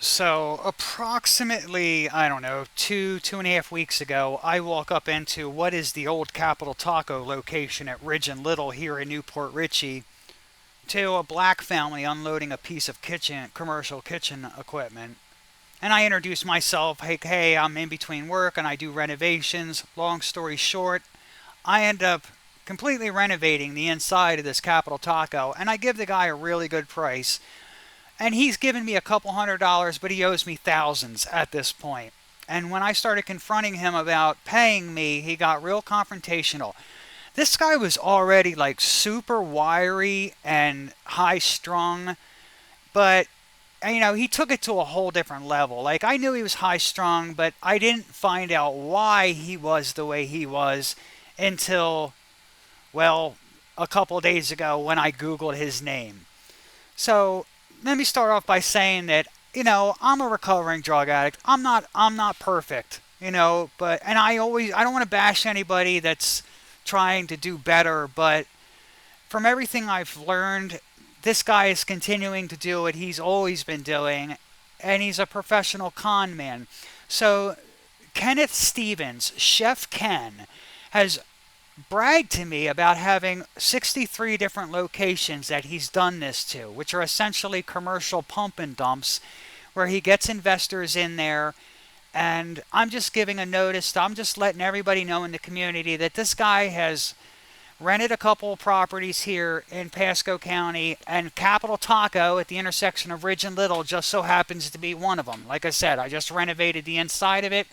So approximately, I don't know, 2.5 weeks ago, I walk up into what is the old Capital Taco location at Ridge and Little here in Newport Richey to a black family unloading a piece of commercial kitchen equipment. And I introduce myself, hey, I'm in between work and I do renovations. Long story short, I end up completely renovating the inside of this Capital Taco, and I give the guy a really good price. And he's given me a couple $100, but he owes me thousands at this point. And when I started confronting him about paying me, he got real confrontational. This guy was already like super wiry and high strung, but he took it to a whole different level. Like, I knew he was high strung, but I didn't find out why he was the way he was until, well, a couple days ago when I Googled his name. So let me start off by saying that, I'm a recovering drug addict. I'm not perfect, but and I don't want to bash anybody that's trying to do better, but from everything I've learned, this guy is continuing to do what he's always been doing, and he's a professional con man. So Kenneth Stephens, Chef Ken, has bragged to me about having 63 different locations that he's done this to, which are essentially commercial pump and dumps where he gets investors in there. And I'm just giving a notice, I'm just letting everybody know in the community that this guy has rented a couple of properties here in Pasco County, and Capital Taco at the intersection of Ridge and Little just so happens to be one of them. Like I said, I just renovated the inside of it.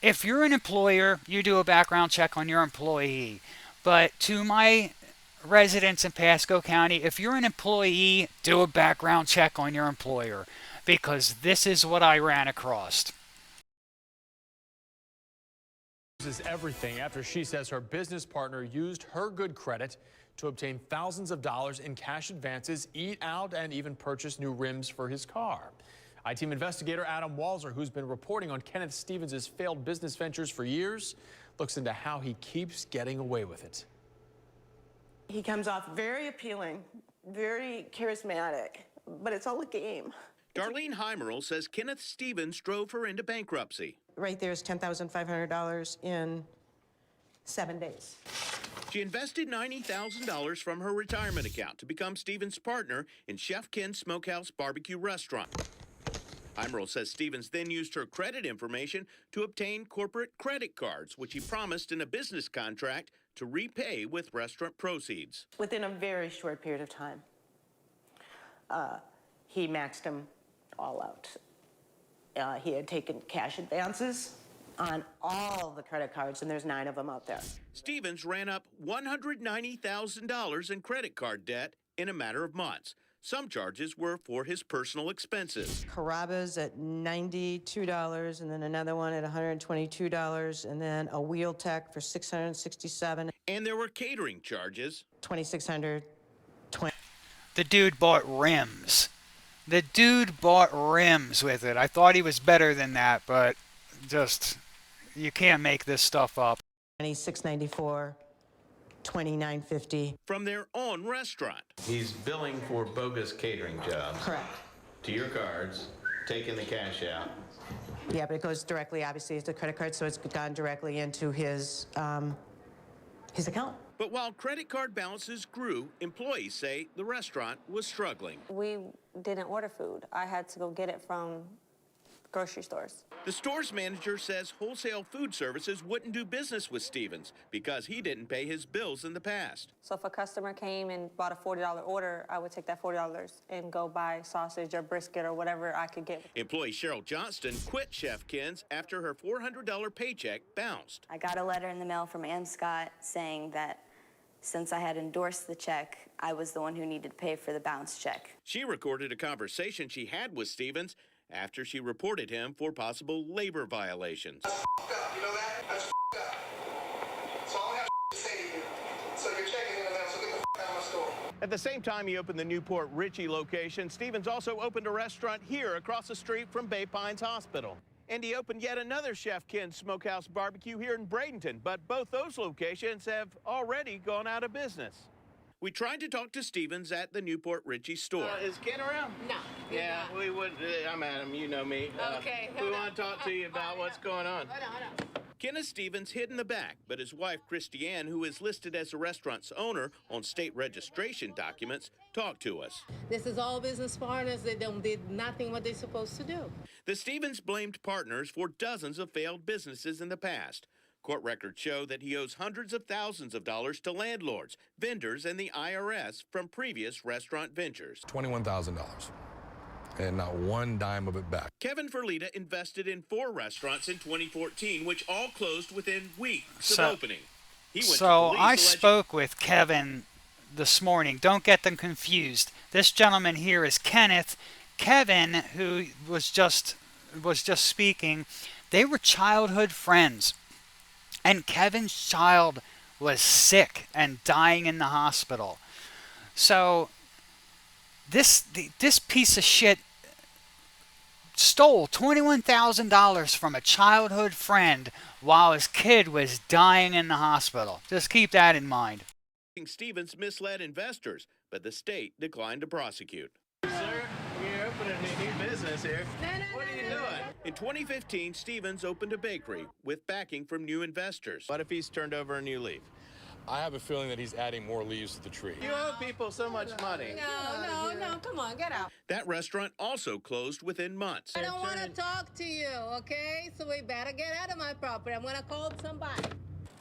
If you're an employer, you do a background check on your employee. But to my residents in Pasco County, if you're an employee, do a background check on your employer, because this is what I ran across. Is everything after she says her business partner used her good credit to obtain thousands of dollars in cash advances, eat out, and even purchase new rims for his car. I-Team investigator Adam Walzer, who's been reporting on Kenneth Stephens' failed business ventures for years, looks into how he keeps getting away with it. He comes off very appealing, very charismatic, but it's all a game. Darlene Heimerl says Kenneth Stephens drove her into bankruptcy. Right there is $10,500 in 7 days. She invested $90,000 from her retirement account to become Stephens' partner in Chef Ken's Smokehouse Barbecue Restaurant. Heimerl says Stephens then used her credit information to obtain corporate credit cards, which he promised in a business contract to repay with restaurant proceeds. Within a very short period of time, he maxed them all out. He had taken cash advances on all the credit cards, and there's 9 of them out there. Stephens ran up $190,000 in credit card debt in a matter of months. Some charges were for his personal expenses. Carrabba's at $92, and then another one at $122, and then a Wheel Tech for $667. And there were catering charges. $2,600. The dude bought rims. The dude bought rims with it. I thought he was better than that, but just, you can't make this stuff up. $694, $29.50. From their own restaurant. He's billing for bogus catering jobs. Correct. To your cards, taking the cash out. Yeah, but it goes directly, obviously, to the credit card, so it's gone directly into his account. But while credit card balances grew, employees say the restaurant was struggling. We didn't order food. I had to go get it from grocery stores. The store's manager says wholesale food services wouldn't do business with Stephens because he didn't pay his bills in the past. So if a customer came and bought a $40 order, I would take that $40 and go buy sausage or brisket or whatever I could get. Employee Cheryl Johnston quit Chef Ken's after her $400 paycheck bounced. I got a letter in the mail from Ann Scott saying that since I had endorsed the check, I was the one who needed to pay for the bounce check. She recorded a conversation she had with Stephens after she reported him for possible labor violations. That's up, you know that? That's up. So I don't have to say to you. So you're checking in the mail, so get the out of my store. At the same time he opened the Newport Richey location, Stephens also opened a restaurant here across the street from Bay Pines Hospital. And he opened yet another Chef Ken's Smokehouse Barbecue here in Bradenton, but both those locations have already gone out of business. We tried to talk to Stephens at the Newport Richey store. Is Ken around? No. Yeah, we we would. I'm Adam. You know me. Okay, We want to talk to you about what's going on. Kenneth Stephens hid in the back, but his wife, Christiane, who is listed as the restaurant's owner on state registration documents, talked to us. This is all business partners. They did nothing what they're supposed to do. The Stephens blamed partners for dozens of failed businesses in the past. Court records show that he owes hundreds of thousands of dollars to landlords, vendors, and the IRS from previous restaurant ventures. $21,000. And not one dime of it back. Kevin Ferlita invested in 4 restaurants in 2014, which all closed within weeks of opening. He went to police I spoke with Kevin this morning. Don't get them confused. This gentleman here is Kenneth. Kevin, who was just speaking, they were childhood friends. And Kevin's child was sick and dying in the hospital. So this piece of shit stole $21,000 from a childhood friend while his kid was dying in the hospital. Just keep that in mind. Stephens misled investors, but the state declined to prosecute. Sir, you're opening a new business here. What are you doing? In 2015, Stephens opened a bakery with backing from new investors. What if he's turned over a new leaf? I have a feeling that he's adding more leaves to the tree. You owe people so much money. No, come on, get out. That restaurant also closed within months. I don't want to talk to you, okay? So we better get out of my property. I'm going to call somebody.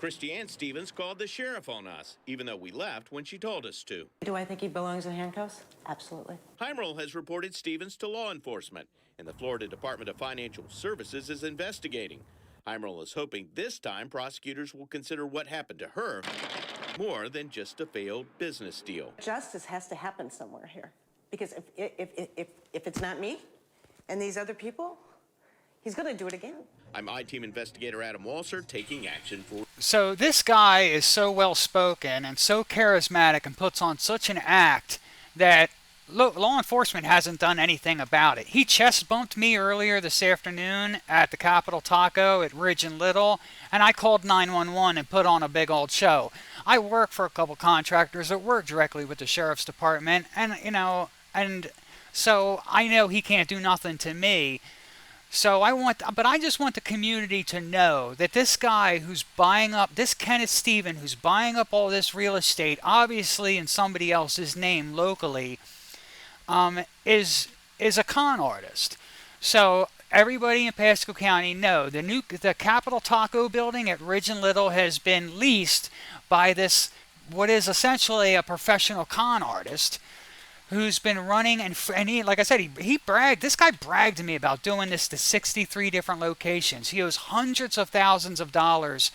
Christiane Stephens called the sheriff on us, even though we left when she told us to. Do I think he belongs in handcuffs? Absolutely. Heimerl has reported Stephens to law enforcement, and the Florida Department of Financial Services is investigating. Heimerl is hoping this time prosecutors will consider what happened to her more than just a failed business deal. Justice has to happen somewhere here. Because if it's not me and these other people, he's going to do it again. I'm I-Team investigator Adam Walser taking action for... So this guy is so well-spoken and so charismatic and puts on such an act that law enforcement hasn't done anything about it. He chest bumped me earlier this afternoon at the Capitol Taco at Ridge and Little, and I called 911 and put on a big old show. I work for a couple contractors that work directly with the sheriff's department, and so I know he can't do nothing to me. So I just want the community to know that this guy who's buying up, this Kenneth Stephens who's buying up all this real estate, obviously in somebody else's name locally, is a con artist. So everybody in Pasco County know the Capitol Taco building at Ridge and Little has been leased by this, what is essentially a professional con artist who's been running, and he, like I said, he bragged. This guy bragged to me about doing this to 63 different locations. He owes hundreds of thousands of dollars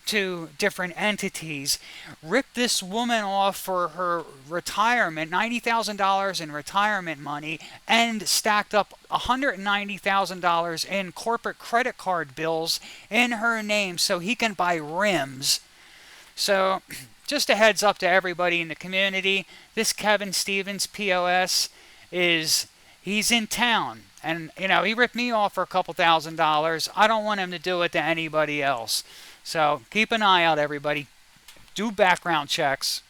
to different entities. Ripped this woman off for her retirement, $90,000 in retirement money, and stacked up $190,000 in corporate credit card bills in her name so he can buy rims. So just a heads up to everybody in the community, this Kevin Stephens POS he's in town. And, he ripped me off for a couple $1,000s. I don't want him to do it to anybody else. So keep an eye out, everybody. Do background checks.